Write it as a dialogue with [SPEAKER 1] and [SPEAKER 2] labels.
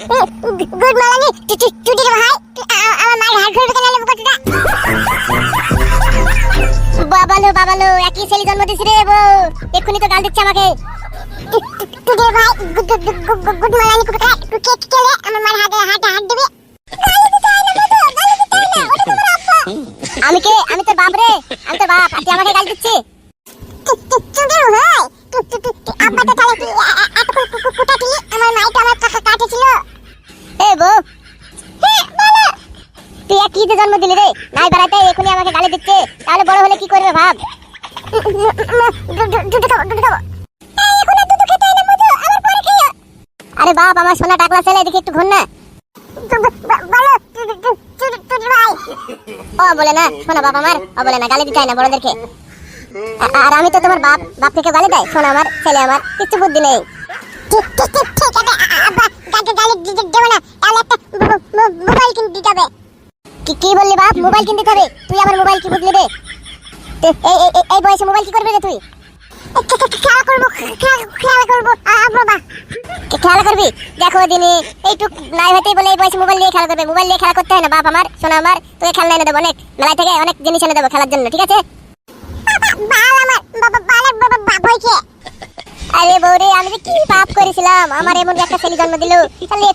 [SPEAKER 1] Good morning টুটি রে ভাই, আমার মায়ের হাড় ঘুরবে কেন কতটা? বাবালো একই ছেলে জন্ম দিছি রে বউ, এক্ষুনি তো গাল দিচ্ছে আমাকে। টুটি রে ভাই, গুড মর্নিং কুকুরা, তুই কেক খেলে আমার মায়ের হাড় দিবি? আমি কে? আমি তোর বাপ রে, আমি তোর বাপ, তুই আমাকে গাল দিচ্ছিস? টুটি রে ভাই, আব্বা তো তাহলে কি এতক্ষণ কুকুরটা কি আমার মাইটা আমার কাটেছিল? এ বউ, বলো তুই কি জন্ম দিলি রে? নাই বাড়াইতে এখনই আমাকে গালি দিচ্ছে, তাহলে বড় হলে কি করবে ভাব? আরে বাপ, আমার সোনা টাকলা ছেলে, এদিকে একটু ঘুর না। ও বলে না, শোনা বাপ আমার, ও বলে না, গালি দিতে হয় না বড়দেরকে। আর আমি তো তোমার বাপ, বাপ থেকে গালি দেয়? শোনা আমার ছেলে, আমার কিছু বুদ্ধি নেই। ঠিক আছে আব্বা, গালি দেব না, তাহলে একটা মোবাইল কিনে দিতে হবে। কি বললি বাপ? মোবাইল কিনতে হবে? তুই আমার মোবাইল কি বুঝলি রে? এই বয়সে মোবাইল কি করবি রে তুই? খেলা করবো বাবা। খেলা করবি? দেখো দিনে এইটুক নাই হতেই বলে এই বয়সে মোবাইল নিয়ে খেলা করবে? মোবাইল নিয়ে খেলা করতে হয় না বাপ আমার, শোনা আমার, তোকে খেলনা এনে দেবো, অনেক মেলায় থেকে অনেক জিনিস এনে দেবো খেলার জন্য, ঠিক আছে? আরে বৌরে, আমি কি পাপ করেছিলাম? আমার এমন একটা ছেলে জন্ম দিল, তাহলে